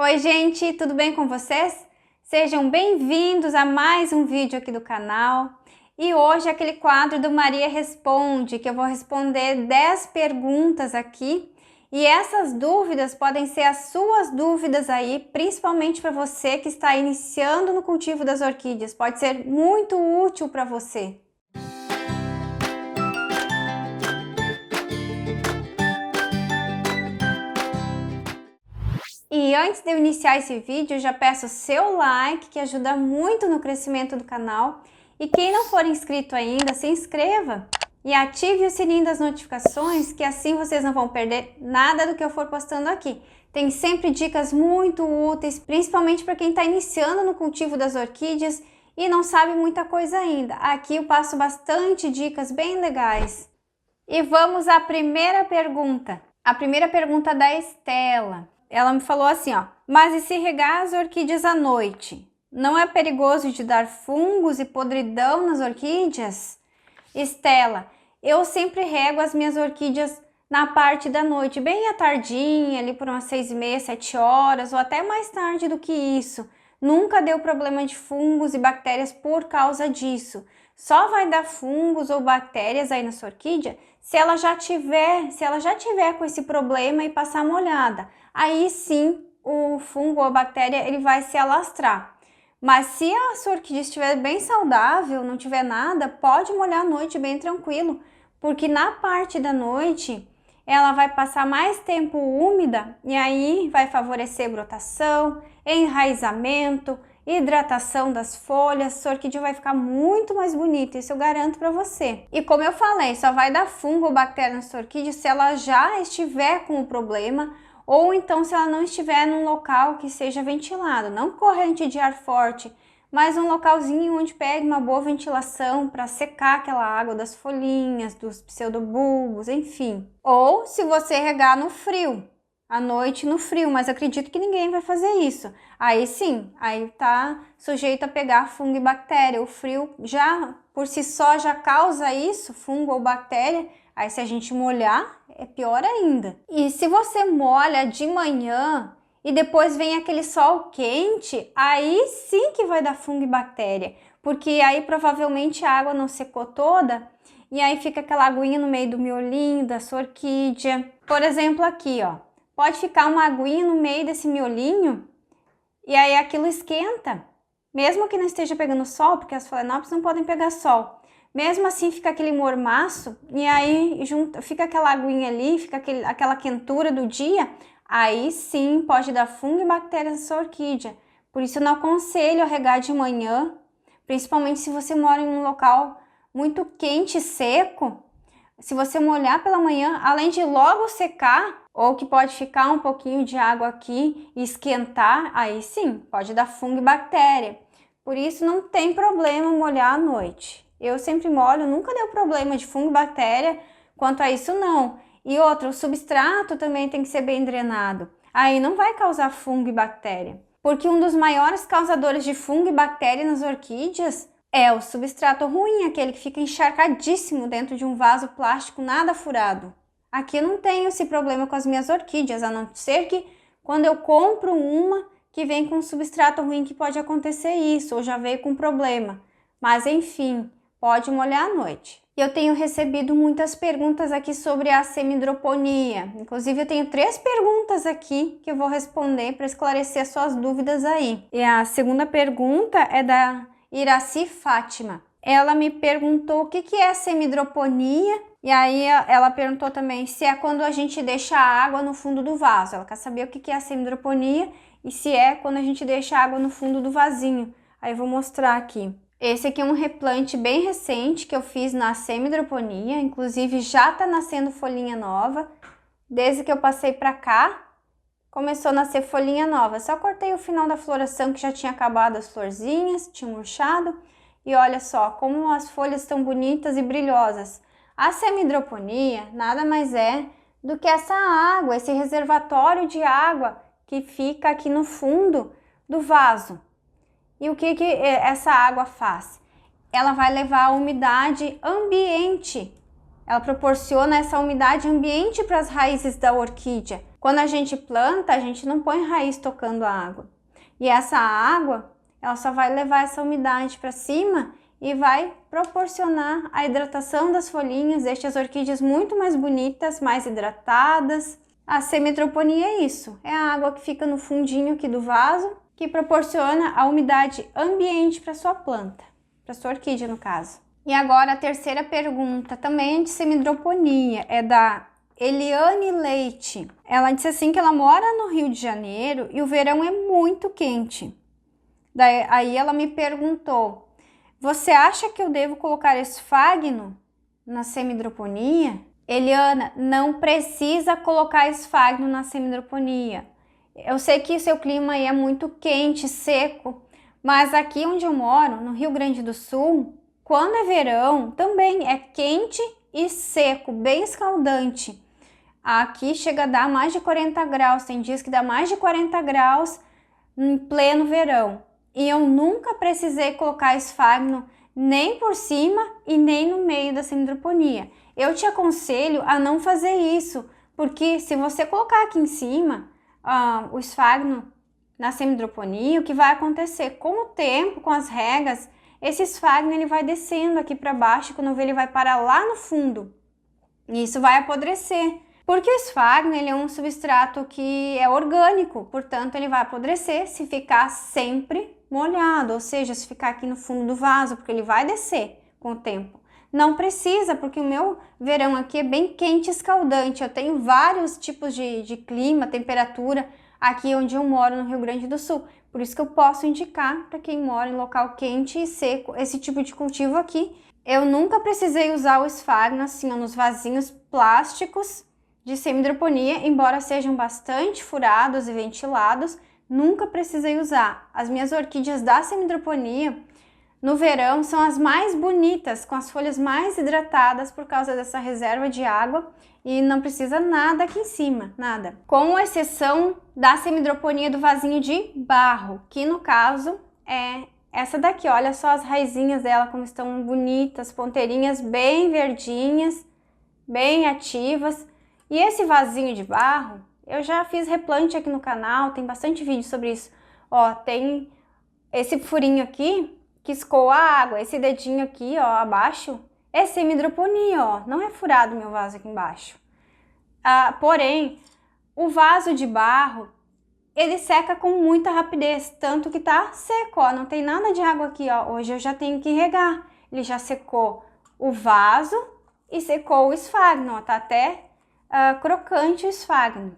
Oi gente, tudo bem com vocês? Sejam bem-vindos a mais um vídeo aqui do canal. E hoje é aquele quadro do Maria Responde, que eu vou responder 10 perguntas aqui. E essas dúvidas podem ser as suas dúvidas aí, principalmente para você que está iniciando no cultivo das orquídeas. Pode ser muito útil para você. E antes de eu iniciar esse vídeo, eu já peço seu like, que ajuda muito no crescimento do canal. E quem não for inscrito ainda, se inscreva e ative o sininho das notificações, que assim vocês não vão perder nada do que eu for postando aqui. Tem sempre dicas muito úteis, principalmente para quem está iniciando no cultivo das orquídeas e não sabe muita coisa ainda. Aqui eu passo bastante dicas bem legais. E vamos à primeira pergunta. A primeira pergunta é da Estela. Ela me falou assim, ó: mas e se regar as orquídeas à noite? Não é perigoso de dar fungos e podridão nas orquídeas? Estela, eu sempre rego as minhas orquídeas na parte da noite, bem à tardinha, ali por umas 6h30, 7 horas, ou até mais tarde do que isso. Nunca deu problema de fungos e bactérias por causa disso. Só vai dar fungos ou bactérias aí na sua orquídea se ela já tiver com esse problema e passar molhada. Aí sim, o fungo ou a bactéria ele vai se alastrar. Mas se a sua orquídea estiver bem saudável, não tiver nada, pode molhar à noite bem tranquilo, porque na parte da noite ela vai passar mais tempo úmida e aí vai favorecer brotação, enraizamento, hidratação das folhas. Sua orquídea vai ficar muito mais bonita, isso eu garanto para você. E como eu falei, só vai dar fungo ou bactéria na sua orquídea se ela já estiver com o problema, ou então se ela não estiver num local que seja ventilado, não corrente de ar forte, mas um localzinho onde pegue uma boa ventilação para secar aquela água das folhinhas, dos pseudobulbos, enfim. Ou se você regar no frio, à noite no frio, mas acredito que ninguém vai fazer isso. Aí sim, aí tá sujeito a pegar fungo e bactéria. O frio já, por si só, já causa isso, fungo ou bactéria. Aí se a gente molhar, é pior ainda. E se você molha de manhã e depois vem aquele sol quente, aí sim que vai dar fungo e bactéria. Porque aí provavelmente a água não secou toda e aí fica aquela aguinha no meio do miolinho da sua orquídea. Por exemplo aqui, ó. Pode ficar uma aguinha no meio desse miolinho e aí aquilo esquenta. Mesmo que não esteja pegando sol, porque as phalaenopsis não podem pegar sol. Mesmo assim fica aquele mormaço e aí fica aquela aguinha ali, fica aquela quentura do dia, aí sim pode dar fungo e bactérias na sua orquídea. Por isso eu não aconselho a regar de manhã, principalmente se você mora em um local muito quente e seco. Se você molhar pela manhã, além de logo secar, ou que pode ficar um pouquinho de água aqui e esquentar, aí sim pode dar fungo e bactéria. Por isso não tem problema molhar à noite. Eu sempre molho, nunca deu problema de fungo e bactéria, quanto a isso não. E outra, o substrato também tem que ser bem drenado. Aí não vai causar fungo e bactéria. Porque um dos maiores causadores de fungo e bactéria nas orquídeas é o substrato ruim, aquele que fica encharcadíssimo dentro de um vaso plástico nada furado. Aqui eu não tenho esse problema com as minhas orquídeas, a não ser que quando eu compro uma que vem com um substrato ruim que pode acontecer isso, ou já veio com problema. Mas enfim, pode molhar à noite. E eu tenho recebido muitas perguntas aqui sobre a semidroponia. Inclusive eu tenho 3 perguntas aqui que eu vou responder para esclarecer as suas dúvidas aí. E a segunda pergunta é da Iraci Fátima. Ela me perguntou o que é semidroponia, e aí ela perguntou também se é quando a gente deixa a água no fundo do vaso. Ela quer saber o que é a semidroponia e se é quando a gente deixa a água no fundo do vasinho. Aí eu vou mostrar aqui. Esse aqui é um replante bem recente que eu fiz na semidroponia, inclusive já tá nascendo folhinha nova. Desde que eu passei pra cá, começou a nascer folhinha nova. Só cortei o final da floração que já tinha acabado as florzinhas, tinha murchado. E olha só como as folhas estão bonitas e brilhosas. A semidroponia nada mais é do que essa água, esse reservatório de água que fica aqui no fundo do vaso. E o que essa água faz? Ela vai levar a umidade ambiente. Ela proporciona essa umidade ambiente para as raízes da orquídea. Quando a gente planta, a gente não põe raiz tocando a água. E essa água, ela só vai levar essa umidade para cima e vai proporcionar a hidratação das folhinhas, deixa as orquídeas muito mais bonitas, mais hidratadas. A semi-hidroponia é isso, é a água que fica no fundinho aqui do vaso, que proporciona a umidade ambiente para sua planta, para sua orquídea no caso. E agora a terceira pergunta, também é de semi-hidroponia, é da Eliane Leite. Ela disse assim que ela mora no Rio de Janeiro e o verão é muito quente. Aí ela me perguntou, você acha que eu devo colocar esfagno na semi-hidroponia? Eliana, não precisa colocar esfagno na semi-hidroponia. Eu sei que seu clima aí é muito quente, seco, mas aqui onde eu moro, no Rio Grande do Sul, quando é verão, também é quente e seco, bem escaldante. Aqui chega a dar mais de 40 graus, tem dias que dá mais de 40 graus em pleno verão. E eu nunca precisei colocar esfagno nem por cima e nem no meio da semi-hidroponia. Eu te aconselho a não fazer isso, porque se você colocar aqui em cima o esfagno na semi-hidroponia, o que vai acontecer? Com o tempo, com as regas, esse esfagno ele vai descendo aqui para baixo, quando vê ele vai parar lá no fundo. E isso vai apodrecer. Porque o esfagno ele é um substrato que é orgânico, portanto ele vai apodrecer se ficar sempre molhado, ou seja, se ficar aqui no fundo do vaso, porque ele vai descer com o tempo. Não precisa, porque o meu verão aqui é bem quente e escaldante. Eu tenho vários tipos de clima, temperatura aqui onde eu moro no Rio Grande do Sul. Por isso que eu posso indicar para quem mora em local quente e seco esse tipo de cultivo aqui. Eu nunca precisei usar o esfagno assim nos vasinhos plásticos de semi-hidroponia, embora sejam bastante furados e ventilados, nunca precisei usar. As minhas orquídeas da semi-hidroponia no verão são as mais bonitas, com as folhas mais hidratadas por causa dessa reserva de água e não precisa nada aqui em cima, nada. Com exceção da semi-hidroponia do vasinho de barro, que no caso é essa daqui, olha só as raizinhas dela como estão bonitas, ponteirinhas bem verdinhas, bem ativas. E esse vasinho de barro, eu já fiz replante aqui no canal, tem bastante vídeo sobre isso. Ó, tem esse furinho aqui que escoa a água, esse dedinho aqui, ó, abaixo, é semi-hidroponia, ó, não é furado meu vaso aqui embaixo. Porém, o vaso de barro, ele seca com muita rapidez, tanto que tá seco, ó, não tem nada de água aqui, ó, hoje eu já tenho que regar. Ele já secou o vaso e secou o esfagno, ó, tá até crocante o esfagno.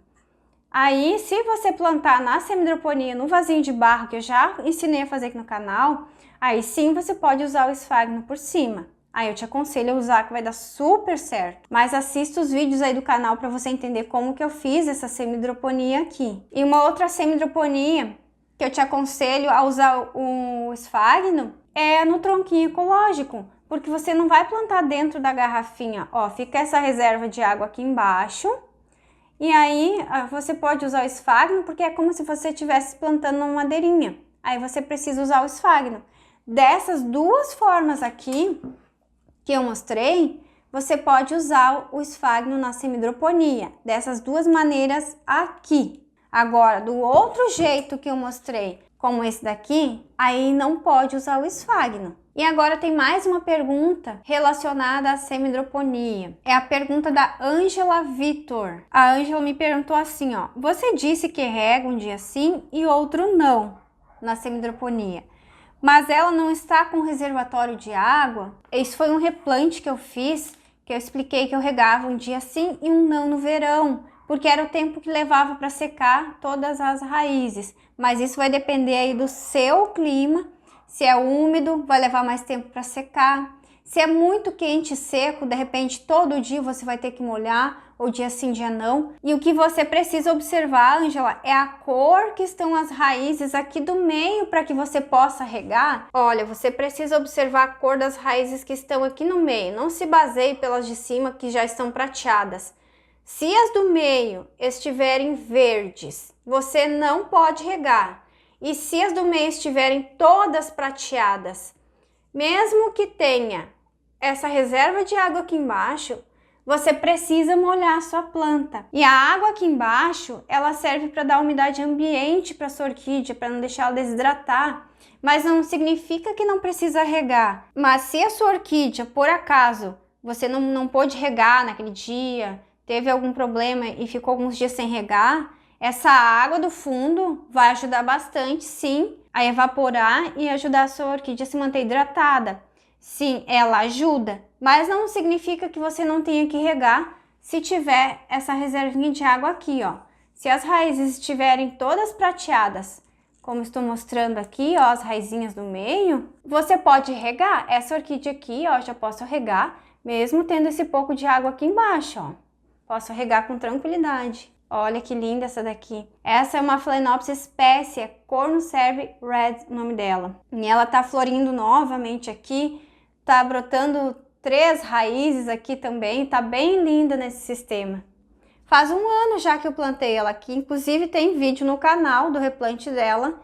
Aí, se você plantar na semi-hidroponia no vasinho de barro, que eu já ensinei a fazer aqui no canal, aí sim você pode usar o esfagno por cima. Aí eu te aconselho a usar, que vai dar super certo. Mas assista os vídeos aí do canal para você entender como que eu fiz essa semi-hidroponia aqui. E uma outra semi-hidroponia que eu te aconselho a usar o esfagno é no tronquinho ecológico. Porque você não vai plantar dentro da garrafinha, ó, fica essa reserva de água aqui embaixo. E aí você pode usar o esfagno, porque é como se você estivesse plantando uma madeirinha. Aí você precisa usar o esfagno. Dessas duas formas aqui que eu mostrei, você pode usar o esfagno na semi-hidroponia. Dessas duas maneiras aqui. Agora, do outro jeito que eu mostrei, como esse daqui, aí não pode usar o esfagno. E agora tem mais uma pergunta relacionada à semi-hidroponia. É a pergunta da Ângela Vitor. A Ângela me perguntou assim, ó. Você disse que rega um dia sim e outro não na semi-hidroponia. Mas ela não está com reservatório de água? Isso foi um replante que eu fiz, que eu expliquei que eu regava um dia sim e um não no verão, porque era o tempo que levava para secar todas as raízes. Mas isso vai depender aí do seu clima. Se é úmido, vai levar mais tempo para secar. Se é muito quente e seco, de repente todo dia você vai ter que molhar, ou dia sim, dia não. E o que você precisa observar, Ângela, é a cor que estão as raízes aqui do meio para que você possa regar. Olha, você precisa observar a cor das raízes que estão aqui no meio. Não se baseie pelas de cima que já estão prateadas. Se as do meio estiverem verdes, você não pode regar. E se as do meio estiverem todas prateadas, mesmo que tenha essa reserva de água aqui embaixo, você precisa molhar a sua planta. E a água aqui embaixo, ela serve para dar umidade ambiente para sua orquídea, para não deixar ela desidratar. Mas não significa que não precisa regar. Mas se a sua orquídea, por acaso, você não pôde regar naquele dia, teve algum problema e ficou alguns dias sem regar, essa água do fundo vai ajudar bastante, sim, a evaporar e ajudar a sua orquídea a se manter hidratada. Sim, ela ajuda, mas não significa que você não tenha que regar se tiver essa reservinha de água aqui, ó. Se as raízes estiverem todas prateadas, como estou mostrando aqui, ó, as raizinhas do meio, você pode regar. Essa orquídea aqui, ó, já posso regar, mesmo tendo esse pouco de água aqui embaixo, ó. Posso regar com tranquilidade. Olha que linda essa daqui. Essa é uma Phalaenopsis specia, Cornucerve Red, o nome dela. E ela tá florindo novamente aqui, tá brotando 3 raízes aqui também, tá bem linda nesse sistema. Faz um ano já que eu plantei ela aqui, inclusive tem vídeo no canal do replante dela,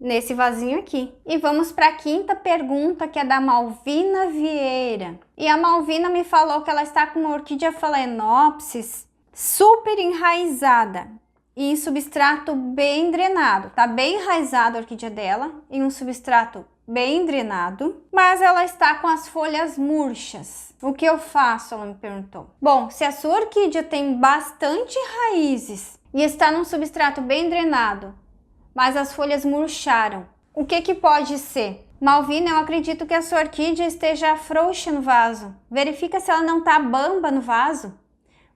nesse vasinho aqui. E vamos para a quinta pergunta, que é da Malvina Vieira. E a Malvina me falou que ela está com uma orquídea Phalaenopsis super enraizada e em substrato bem drenado. Tá bem enraizada a orquídea dela, em um substrato bem drenado, mas ela está com as folhas murchas. O que eu faço? Ela me perguntou. Bom, se a sua orquídea tem bastante raízes e está num substrato bem drenado, mas as folhas murcharam, o que pode ser? Malvina, eu acredito que a sua orquídea esteja frouxa no vaso. Verifica se ela não está bamba no vaso.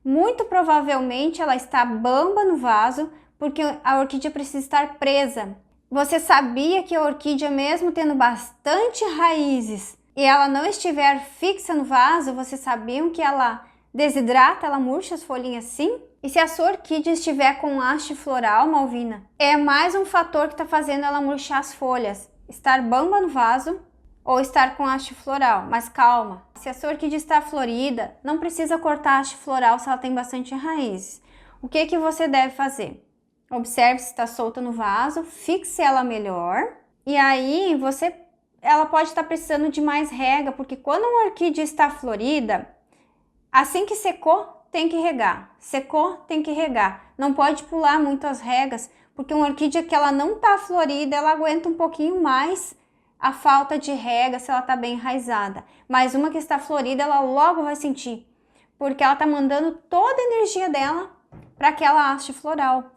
Muito provavelmente ela está bamba no vaso, porque a orquídea precisa estar presa. Você sabia que a orquídea, mesmo tendo bastante raízes e ela não estiver fixa no vaso, vocês sabiam que ela desidrata, ela murcha as folhinhas assim? E se a sua orquídea estiver com haste floral, Malvina, é mais um fator que está fazendo ela murchar as folhas. Estar bamba no vaso ou estar com haste floral. Mas calma, se a sua orquídea está florida, não precisa cortar a haste floral se ela tem bastante raízes. O que você deve fazer? Observe se está solta no vaso, fixe ela melhor. E aí ela pode estar precisando de mais rega, porque quando uma orquídea está florida, assim que secou, tem que regar. Secou, tem que regar. Não pode pular muito as regas, porque uma orquídea que ela não está florida, ela aguenta um pouquinho mais a falta de rega se ela está bem enraizada. Mas uma que está florida, ela logo vai sentir, porque ela está mandando toda a energia dela para aquela haste floral.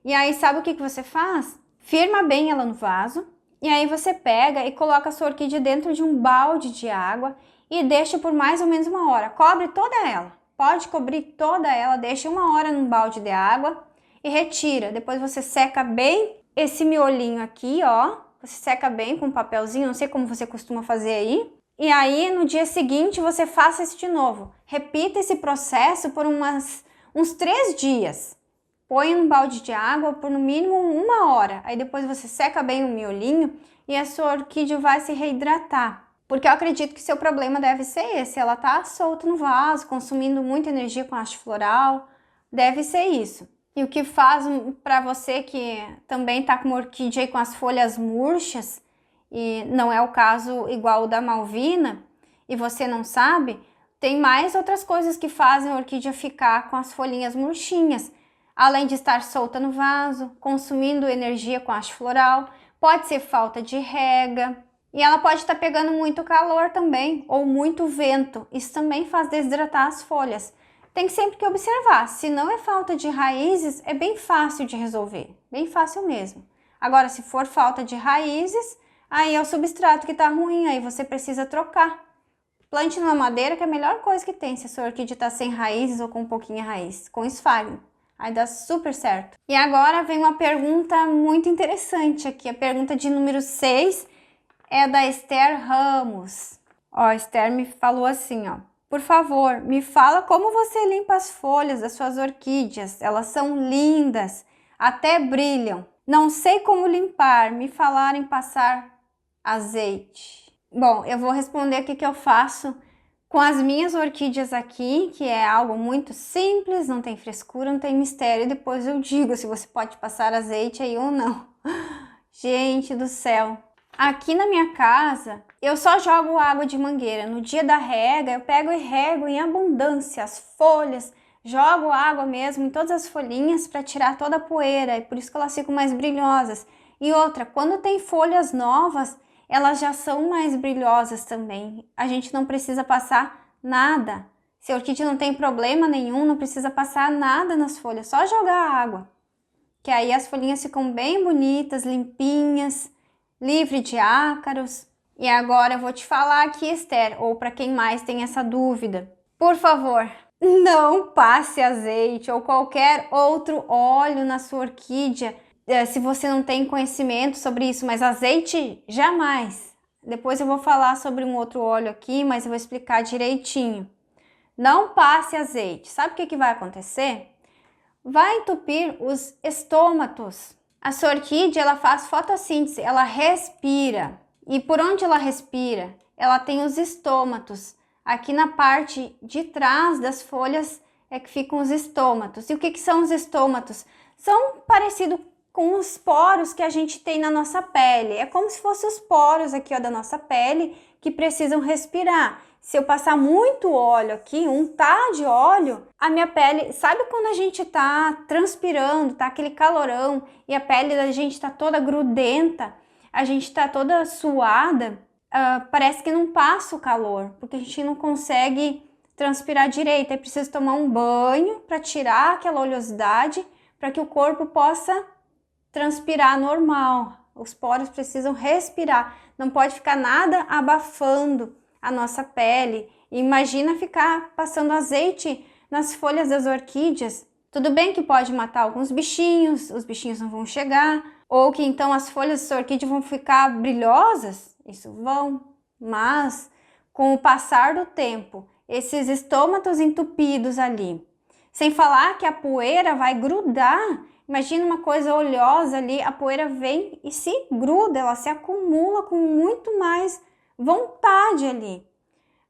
E aí, sabe o que você faz? Firma bem ela no vaso, e aí você pega e coloca a sua orquídea dentro de um balde de água e deixa por mais ou menos 1 hora. Cobre toda ela. Pode cobrir toda ela, deixa 1 hora num balde de água e retira. Depois você seca bem esse miolinho aqui, ó. Você seca bem com um papelzinho, não sei como você costuma fazer aí. E aí, no dia seguinte, você faça isso de novo. Repita esse processo por uns 3 dias. Põe num balde de água por no mínimo 1 hora. Aí depois você seca bem o miolinho e a sua orquídea vai se reidratar. Porque eu acredito que seu problema deve ser esse. Ela tá solta no vaso, consumindo muita energia com a haste floral. Deve ser isso. E o que faz para você que também tá com uma orquídea aí com as folhas murchas, e não é o caso igual o da Malvina, e você não sabe, tem mais outras coisas que fazem a orquídea ficar com as folhinhas murchinhas. Além de estar solta no vaso, consumindo energia com a haste floral, pode ser falta de rega. E ela pode estar pegando muito calor também, ou muito vento. Isso também faz desidratar as folhas. Tem sempre que observar. Se não é falta de raízes, é bem fácil de resolver. Bem fácil mesmo. Agora, se for falta de raízes, aí é o substrato que está ruim, aí você precisa trocar. Plante numa madeira, que é a melhor coisa que tem, se a sua orquídea está sem raízes ou com pouquinha raiz, com esfagno. Aí dá super certo. E agora vem uma pergunta muito interessante aqui. A pergunta de número 6 é da Esther Ramos. Ó, a Esther me falou assim, ó. Por favor, me fala como você limpa as folhas das suas orquídeas. Elas são lindas, até brilham. Não sei como limpar, me falaram em passar azeite. Bom, eu vou responder aqui que eu faço com as minhas orquídeas aqui, que é algo muito simples, não tem frescura, não tem mistério. Depois eu digo se você pode passar azeite aí ou não. Gente do céu, Aqui na minha casa, eu só jogo água de mangueira. No dia da rega, eu pego e rego em abundância as folhas, jogo água mesmo em todas as folhinhas para tirar toda a poeira, e por isso que elas ficam mais brilhosas. E outra, quando tem folhas novas, elas já são mais brilhosas também. A gente não precisa passar nada. Se a orquídea não tem problema nenhum, não precisa passar nada nas folhas, só jogar água. Que aí as folhinhas ficam bem bonitas, limpinhas, livre de ácaros. E agora eu vou te falar aqui, Esther, ou para quem mais tem essa dúvida. Por favor, não passe azeite ou qualquer outro óleo na sua orquídea, se você não tem conhecimento sobre isso, mas azeite jamais. Depois eu vou falar sobre um outro óleo aqui, mas eu vou explicar direitinho. Não passe azeite. Sabe o que vai acontecer? Vai entupir os estômatos. A sua orquídea, ela faz fotossíntese, ela respira. E por onde ela respira? Ela tem os estômatos. Aqui na parte de trás das folhas é que ficam os estômatos. E o que são os estômatos? São parecidos com os poros que a gente tem na nossa pele. É como se fossem os poros aqui, ó, da nossa pele que precisam respirar. Se eu passar muito óleo aqui, untar de óleo, a minha pele... Sabe quando a gente tá transpirando, tá aquele calorão e a pele da gente tá toda grudenta, a gente tá toda suada, parece que não passa o calor, porque a gente não consegue transpirar direito. É preciso tomar um banho para tirar aquela oleosidade, para que o corpo possa transpirar normal. Os poros precisam respirar, não pode ficar nada abafando a nossa pele. Imagina ficar passando azeite nas folhas das orquídeas. Tudo bem que pode matar alguns bichinhos, os bichinhos não vão chegar, ou que então as folhas da sua orquídea vão ficar brilhosas, isso vão, mas com o passar do tempo, esses estômatos entupidos ali, sem falar que a poeira vai grudar. Imagina uma coisa oleosa ali, a poeira vem e se gruda, ela se acumula com muito mais vontade ali.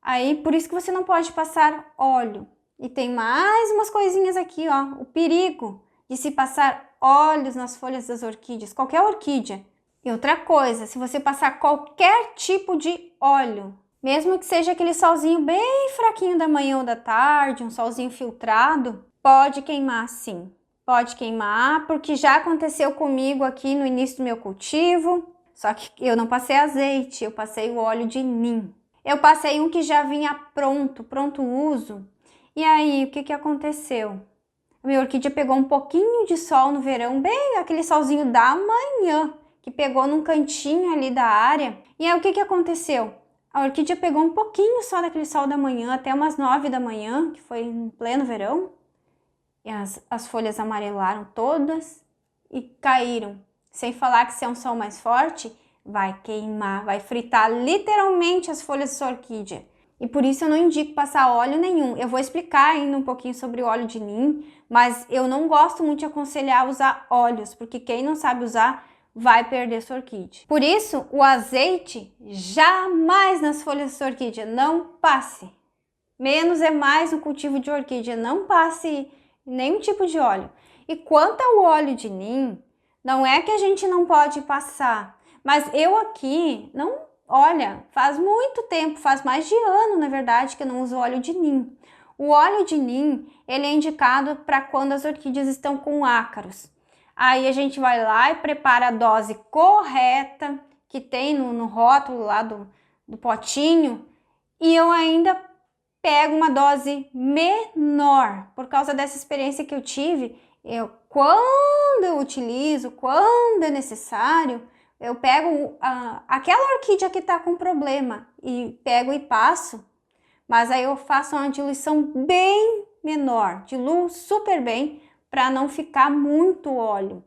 Aí, por isso que você não pode passar óleo. E tem mais umas coisinhas aqui, ó, o perigo de se passar óleos nas folhas das orquídeas, qualquer orquídea. E outra coisa, se você passar qualquer tipo de óleo, mesmo que seja aquele solzinho bem fraquinho da manhã ou da tarde, um solzinho filtrado, pode queimar sim. Pode queimar, porque já aconteceu comigo aqui no início do meu cultivo. Só que eu não passei azeite, eu passei o óleo de nim. Eu passei um que já vinha pronto uso. E aí, o que aconteceu? A minha orquídea pegou um pouquinho de sol no verão, bem aquele solzinho da manhã, que pegou num cantinho ali da área. E aí, o que aconteceu? A orquídea pegou um pouquinho só daquele sol da manhã, até umas 9 da manhã, que foi em pleno verão. E as folhas amarelaram todas e caíram. Sem falar que se é um sol mais forte, vai queimar, vai fritar literalmente as folhas da sua orquídea. E por isso eu não indico passar óleo nenhum. Eu vou explicar ainda um pouquinho sobre o óleo de nim, mas eu não gosto muito de aconselhar usar óleos, porque quem não sabe usar vai perder sua orquídea. Por isso, o azeite jamais nas folhas da sua orquídea, não passe. Menos é mais no cultivo de orquídea, não passe nenhum tipo de óleo. E quanto ao óleo de nim, não é que a gente não pode passar, mas eu aqui não, olha, faz muito tempo, faz mais de ano, na verdade, que eu não uso óleo de nim. O óleo de nim, ele é indicado para quando as orquídeas estão com ácaros. Aí a gente vai lá e prepara a dose correta que tem no rótulo lá do potinho, e eu ainda pego uma dose menor, por causa dessa experiência que eu tive. Quando eu utilizo, quando é necessário, eu pego aquela orquídea que está com problema e pego e passo, mas aí eu faço uma diluição bem menor, diluo super bem para não ficar muito óleo.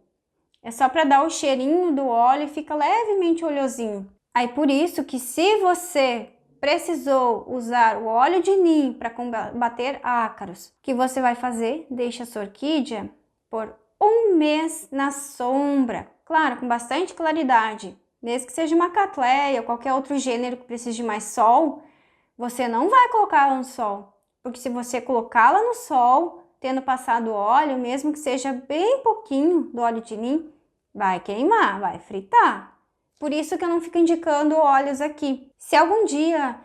É só para dar o cheirinho do óleo e fica levemente oleosinho. Aí por isso que se você precisou usar o óleo de nim para combater ácaros, o que você vai fazer? Deixa a sua orquídea por um mês na sombra, claro, com bastante claridade. Mesmo que seja uma catleia ou qualquer outro gênero que precise de mais sol, você não vai colocá-la no sol, porque se você colocá-la no sol, tendo passado óleo, mesmo que seja bem pouquinho do óleo de nim, vai queimar, vai fritar. Por isso que eu não fico indicando óleos aqui. Se algum dia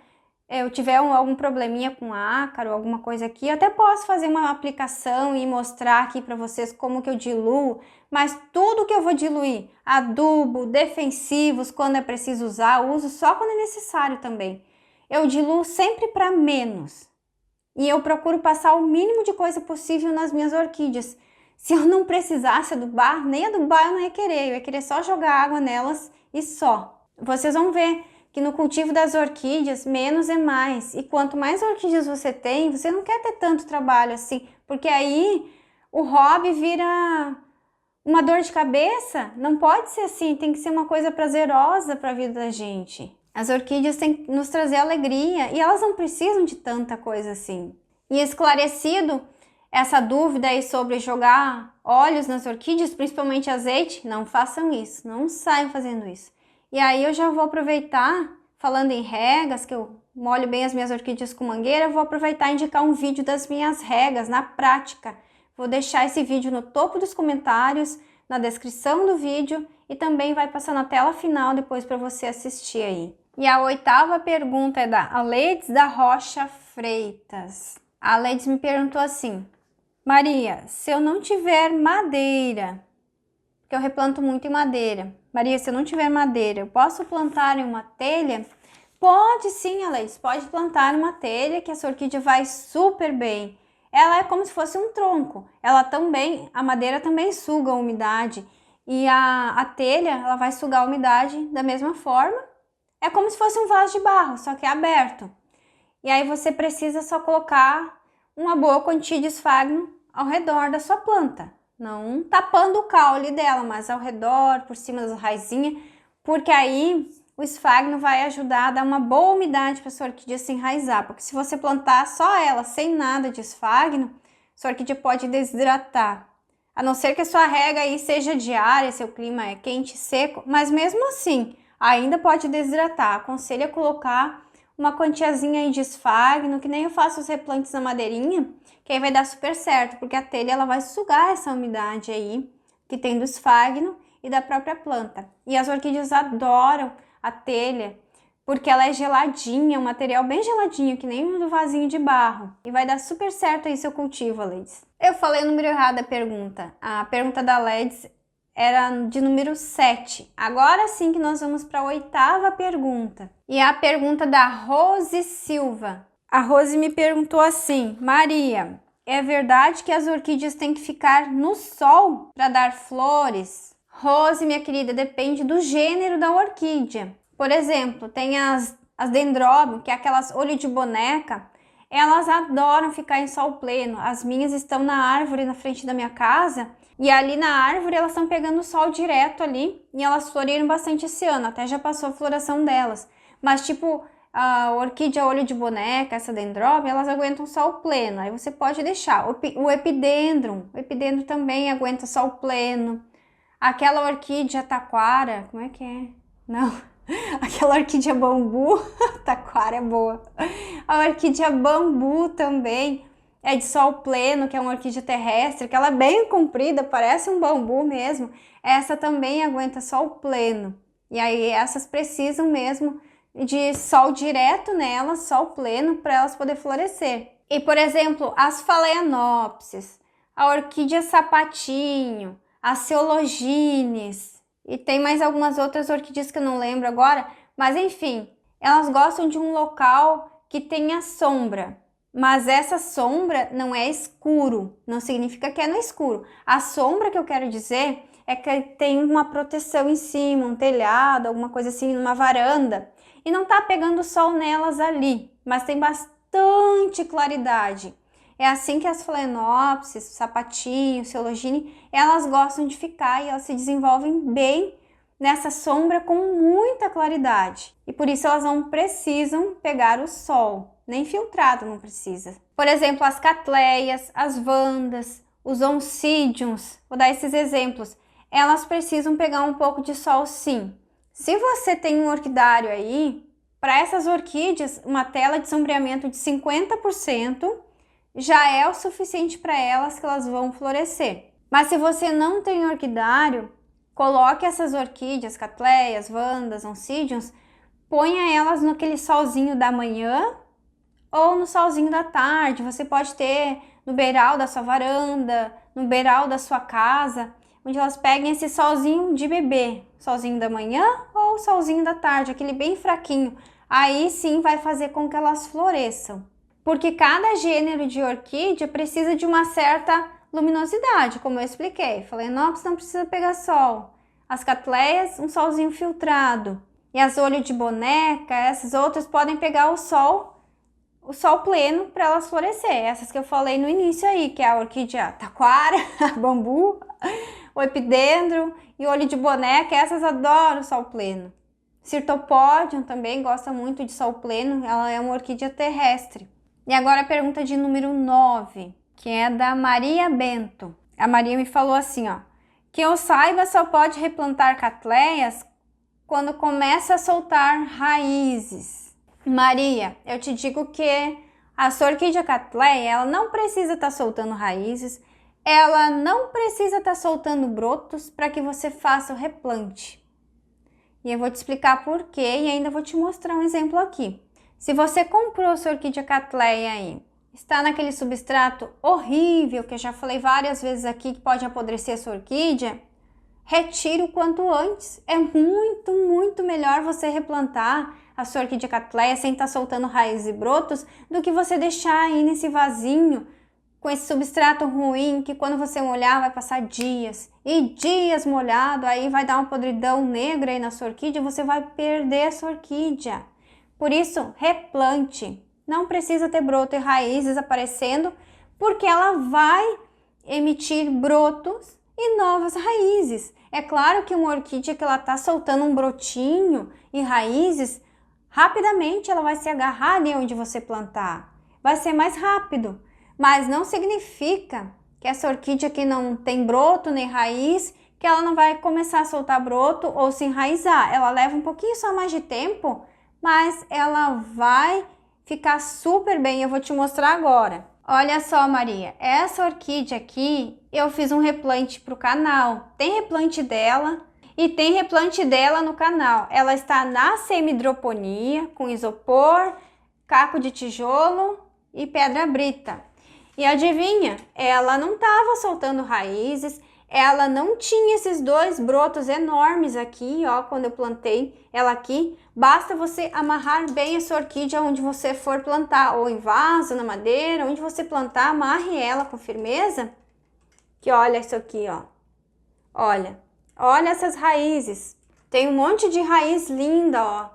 eu tiver algum probleminha com ácaro, alguma coisa aqui, eu até posso fazer uma aplicação e mostrar aqui para vocês como que eu diluo, mas tudo que eu vou diluir, adubo, defensivos, quando é preciso usar, eu uso só quando é necessário também. Eu diluo sempre para menos e eu procuro passar o mínimo de coisa possível nas minhas orquídeas. Se eu não precisasse adubar, nem adubar eu não ia querer, eu ia querer só jogar água nelas e só. Vocês vão ver que no cultivo das orquídeas, menos é mais. E quanto mais orquídeas você tem, você não quer ter tanto trabalho assim, porque aí o hobby vira uma dor de cabeça. Não pode ser assim, tem que ser uma coisa prazerosa para a vida da gente. As orquídeas têm que nos trazer alegria e elas não precisam de tanta coisa assim. E esclarecido essa dúvida aí sobre jogar óleos nas orquídeas, principalmente azeite, não façam isso, não saiam fazendo isso. E aí eu já vou aproveitar, falando em regas, que eu molho bem as minhas orquídeas com mangueira, eu vou aproveitar e indicar um vídeo das minhas regas na prática. Vou deixar esse vídeo no topo dos comentários, na descrição do vídeo e também vai passar na tela final depois para você assistir aí. E a 8ª pergunta é da Aledes da Rocha Freitas. A Aledes me perguntou assim: Maria, se eu não tiver madeira, porque eu replanto muito em madeira. Maria, se eu não tiver madeira, eu posso plantar em uma telha? Pode sim, Alex, pode plantar em uma telha que a sua orquídea vai super bem. Ela é como se fosse um tronco. A madeira também suga a umidade e a telha, ela vai sugar a umidade da mesma forma. É como se fosse um vaso de barro, só que é aberto. E aí você precisa só colocar uma boa quantia de esfagno ao redor da sua planta. Não tapando o caule dela, mas ao redor, por cima das raizinhas, porque aí o esfagno vai ajudar a dar uma boa umidade para sua orquídea se enraizar. Porque se você plantar só ela, sem nada de esfagno, sua orquídea pode desidratar. A não ser que a sua rega aí seja diária, seu clima é quente e seco, mas mesmo assim, ainda pode desidratar. Aconselho a colocar uma quantiazinha aí de esfagno, que nem eu faço os replantes na madeirinha, que aí vai dar super certo, porque a telha ela vai sugar essa umidade aí que tem do esfagno e da própria planta. E as orquídeas adoram a telha, porque ela é geladinha, um material bem geladinho, que nem um do vasinho de barro. E vai dar super certo aí seu cultivo, Aledes. Eu falei o número errado da pergunta. A pergunta da Aledes era de número 7. Agora sim que nós vamos para a 8ª pergunta. E a pergunta da Rose Silva. A Rose me perguntou assim: Maria, é verdade que as orquídeas têm que ficar no sol para dar flores? Rose, minha querida, depende do gênero da orquídea. Por exemplo, tem as dendróbium, que é aquelas olho de boneca, elas adoram ficar em sol pleno. As minhas estão na árvore na frente da minha casa e ali na árvore elas estão pegando sol direto ali e elas floriram bastante esse ano, até já passou a floração delas. Mas tipo, a orquídea olho de boneca, essa dendróbio, elas aguentam sol pleno, aí você pode deixar. O epidendrum também aguenta sol pleno. Aquela orquídea taquara, como é que é? Não, aquela orquídea bambu, taquara é boa. A orquídea bambu também é de sol pleno, que é uma orquídea terrestre, que ela é bem comprida, parece um bambu mesmo. Essa também aguenta sol pleno. E aí essas precisam mesmo de sol direto nelas, sol pleno, para elas poderem florescer. E, por exemplo, as phalaenopsis, a orquídea sapatinho, a ceologines, e tem mais algumas outras orquídeas que eu não lembro agora, mas enfim, elas gostam de um local que tenha sombra, mas essa sombra não é escuro, não significa que é no escuro. A sombra que eu quero dizer é que tem uma proteção em cima, um telhado, alguma coisa assim, numa varanda, e não tá pegando sol nelas ali, mas tem bastante claridade. É assim que as phalaenopsis, sapatinho, ceologine, elas gostam de ficar e elas se desenvolvem bem nessa sombra com muita claridade. E por isso elas não precisam pegar o sol, nem filtrado não precisa. Por exemplo, as catleias, as vandas, os oncidiums, vou dar esses exemplos, elas precisam pegar um pouco de sol sim. Se você tem um orquidário aí, para essas orquídeas, uma tela de sombreamento de 50% já é o suficiente para elas que elas vão florescer. Mas se você não tem orquidário, coloque essas orquídeas, catleias, vandas, oncidiums, ponha elas naquele solzinho da manhã ou no solzinho da tarde. Você pode ter no beiral da sua varanda, no beiral da sua casa, onde elas peguem esse solzinho de bebê, solzinho da manhã ou solzinho da tarde, aquele bem fraquinho. Aí sim vai fazer com que elas floresçam. Porque cada gênero de orquídea precisa de uma certa luminosidade, como eu expliquei. Phalaenopsis não precisa pegar sol. As catleias, um solzinho filtrado. E as olhos de boneca, essas outras podem pegar o sol pleno para elas florescer. Essas que eu falei no início aí, que é a orquídea taquara, a bambu, o epidendro e o olho de boneca, essas adoram o sol pleno. Cirtopodium também gosta muito de sol pleno, ela é uma orquídea terrestre. E agora a pergunta de número 9, que é da Maria Bento. A Maria me falou assim, ó: que eu saiba, só pode replantar catleias quando começa a soltar raízes. Maria, eu te digo que a sua orquídea catleia, ela não precisa estar soltando raízes, ela não precisa estar soltando brotos para que você faça o replante. E eu vou te explicar por quê e ainda vou te mostrar um exemplo aqui. Se você comprou sua orquídea catleia aí, está naquele substrato horrível, que eu já falei várias vezes aqui que pode apodrecer a sua orquídea, retire o quanto antes. É muito melhor você replantar a sua orquídea catleia sem estar soltando raízes e brotos do que você deixar aí nesse vasinho com esse substrato ruim, que quando você molhar vai passar dias e dias molhado, aí vai dar uma podridão negra aí na sua orquídea e você vai perder a sua orquídea. Por isso, replante. Não precisa ter broto e raízes aparecendo, porque ela vai emitir brotos e novas raízes. É claro que uma orquídea que ela está soltando um brotinho e raízes, rapidamente ela vai se agarrar ali onde você plantar. Vai ser mais rápido, mas não significa que essa orquídea que não tem broto nem raiz, que ela não vai começar a soltar broto ou se enraizar. Ela leva um pouquinho só mais de tempo, mas ela vai ficar super bem. Eu vou te mostrar agora. Olha só, Maria, essa orquídea aqui, eu fiz um replante para o canal. Tem replante dela e tem replante dela no canal. Ela está na semi-hidroponia, com isopor, caco de tijolo e pedra brita. E adivinha, ela não estava soltando raízes, ela não tinha esses dois brotos enormes aqui, ó, quando eu plantei ela aqui. Basta você amarrar bem a sua orquídea onde você for plantar, ou em vaso, na madeira, onde você plantar, amarre ela com firmeza. Que olha isso aqui, ó. Olha essas raízes. Tem um monte de raiz linda, ó.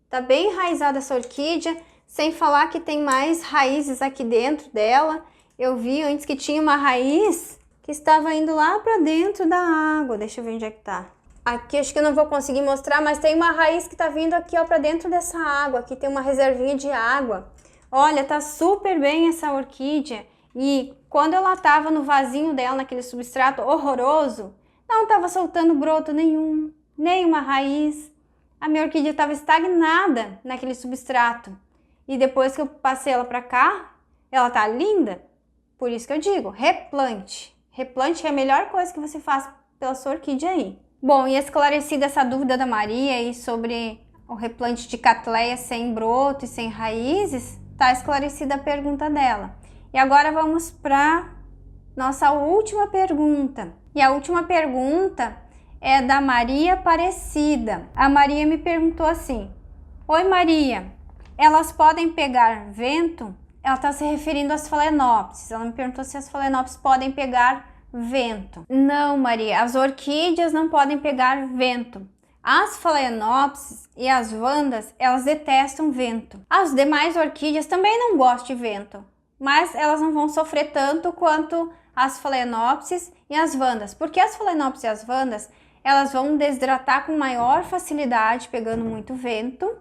Tá bem enraizada essa orquídea, sem falar que tem mais raízes aqui dentro dela. Eu vi antes que tinha uma raiz que estava indo lá para dentro da água. Deixa eu ver onde é que tá. Aqui acho que eu não vou conseguir mostrar, mas tem uma raiz que tá vindo aqui, ó, para dentro dessa água. Aqui tem uma reservinha de água. Olha, tá super bem essa orquídea. E quando ela tava no vasinho dela, naquele substrato horroroso, não tava soltando broto nenhum, nenhuma raiz. A minha orquídea estava estagnada naquele substrato. E depois que eu passei ela para cá, ela tá linda. Por isso que eu digo, replante. Replante é a melhor coisa que você faz pela sua orquídea aí. Bom, e esclarecida essa dúvida da Maria aí sobre o replante de catleia sem broto e sem raízes, tá esclarecida a pergunta dela. E agora vamos para nossa última pergunta. E a última pergunta é da Maria Aparecida. A Maria me perguntou assim: oi Maria, elas podem pegar vento? Ela está se referindo às Phalaenopsis. Ela me perguntou se as Phalaenopsis podem pegar vento. Não, Maria, as orquídeas não podem pegar vento. As Phalaenopsis e as vandas, elas detestam vento. As demais orquídeas também não gostam de vento, mas elas não vão sofrer tanto quanto as Phalaenopsis e as vandas, porque as Phalaenopsis e as vandas, elas vão desidratar com maior facilidade pegando muito vento.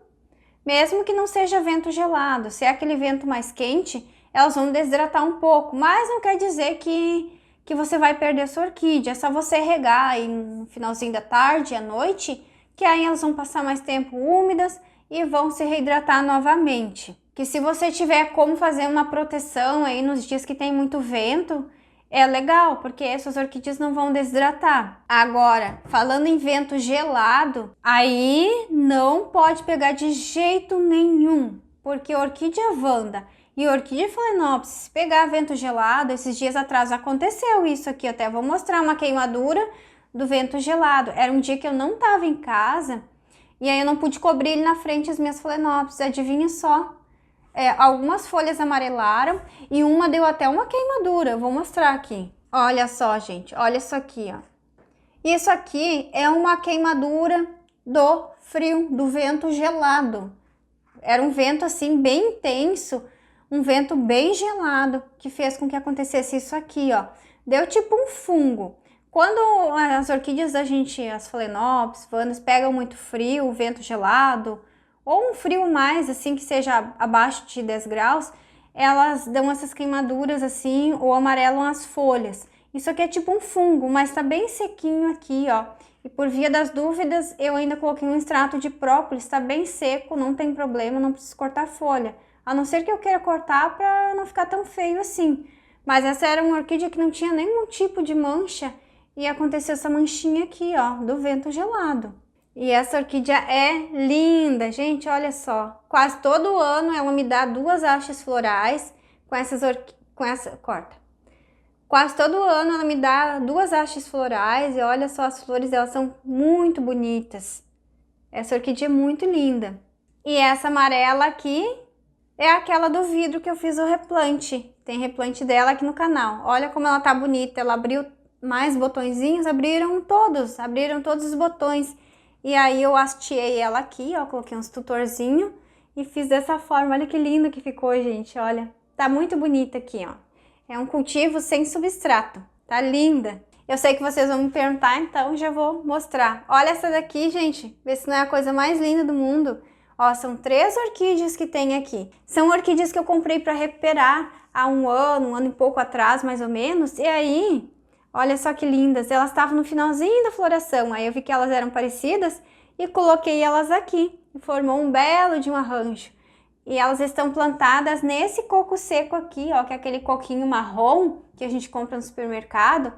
Mesmo que não seja vento gelado, se é aquele vento mais quente, elas vão desidratar um pouco, mas não quer dizer que você vai perder sua orquídea. É só você regar aí no finalzinho da tarde, à noite, que aí elas vão passar mais tempo úmidas e vão se reidratar novamente. Que se você tiver como fazer uma proteção aí nos dias que tem muito vento, é legal, porque essas orquídeas não vão desidratar. Agora, falando em vento gelado, aí não pode pegar de jeito nenhum, porque orquídea Vanda e orquídea Phalaenopsis, se pegar vento gelado, esses dias atrás aconteceu isso aqui, eu até vou mostrar uma queimadura do vento gelado. Era um dia que eu não estava em casa e aí eu não pude cobrir ele na frente as minhas Phalaenopsis, adivinha só? Algumas folhas amarelaram e uma deu até uma queimadura. Eu vou mostrar aqui. Olha só, gente. Olha isso aqui, ó. Isso aqui é uma queimadura do frio, do vento gelado. Era um vento assim bem intenso, um vento bem gelado que fez com que acontecesse isso aqui, ó. Deu tipo um fungo. Quando as orquídeas da gente, as Phalaenopsis, Vandas, pegam muito frio, vento gelado, ou um frio mais, assim, que seja abaixo de 10 graus, elas dão essas queimaduras assim, ou amarelam as folhas. Isso aqui é tipo um fungo, mas tá bem sequinho aqui, ó. E por via das dúvidas, eu ainda coloquei um extrato de própolis, tá bem seco, não tem problema, não preciso cortar folha. A não ser que eu queira cortar pra não ficar tão feio assim. Mas essa era uma orquídea que não tinha nenhum tipo de mancha, e aconteceu essa manchinha aqui, ó, do vento gelado. E essa orquídea é linda, gente, olha só. Quase todo ano ela me dá 2 hastes florais com essas Quase todo ano ela me dá 2 hastes florais e olha só, as flores, elas são muito bonitas. Essa orquídea é muito linda. E essa amarela aqui é aquela do vidro que eu fiz o replante. Tem replante dela aqui no canal. Olha como ela tá bonita, ela abriu mais botõezinhos, abriram todos os botões. E aí eu hasteei ela aqui, ó, coloquei uns tutorzinho e fiz dessa forma. Olha que lindo que ficou, gente, olha. Tá muito bonita aqui, ó. É um cultivo sem substrato, tá linda. Eu sei que vocês vão me perguntar, então já vou mostrar. Olha essa daqui, gente, vê se não é a coisa mais linda do mundo. Ó, são 3 orquídeas que tem aqui. São orquídeas que eu comprei para recuperar há um ano e pouco atrás, mais ou menos. E aí, olha só que lindas, elas estavam no finalzinho da floração, aí eu vi que elas eram parecidas e coloquei elas aqui, e formou um belo de um arranjo. E elas estão plantadas nesse coco seco aqui, ó, que é aquele coquinho marrom que a gente compra no supermercado.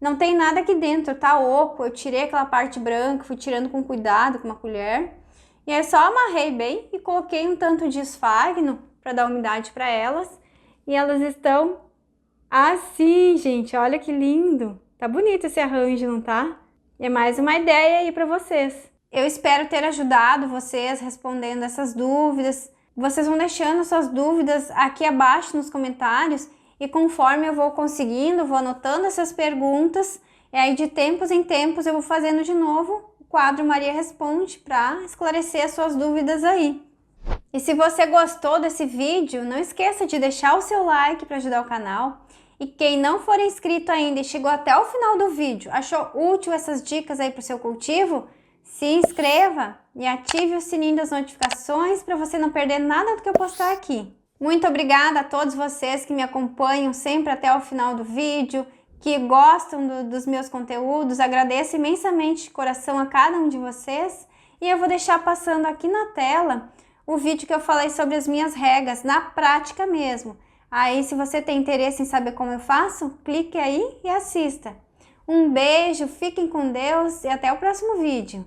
Não tem nada aqui dentro, tá oco, eu tirei aquela parte branca, fui tirando com cuidado, com uma colher. E aí só amarrei bem e coloquei um tanto de esfagno para dar umidade para elas. E elas estão assim, gente, olha que lindo. Tá bonito esse arranjo, não tá? É mais uma ideia aí para vocês. Eu espero ter ajudado vocês respondendo essas dúvidas. Vocês vão deixando suas dúvidas aqui abaixo nos comentários e conforme eu vou conseguindo, vou anotando essas perguntas e aí de tempos em tempos eu vou fazendo de novo o quadro Maria Responde para esclarecer as suas dúvidas aí. E se você gostou desse vídeo, não esqueça de deixar o seu like para ajudar o canal. E quem não for inscrito ainda e chegou até o final do vídeo, achou útil essas dicas aí para o seu cultivo, se inscreva e ative o sininho das notificações para você não perder nada do que eu postar aqui. Muito obrigada a todos vocês que me acompanham sempre até o final do vídeo, que gostam dos meus conteúdos. Agradeço imensamente de coração a cada um de vocês. E eu vou deixar passando aqui na tela o vídeo que eu falei sobre as minhas regas, na prática mesmo. Aí, se você tem interesse em saber como eu faço, clique aí e assista. Um beijo, fiquem com Deus e até o próximo vídeo.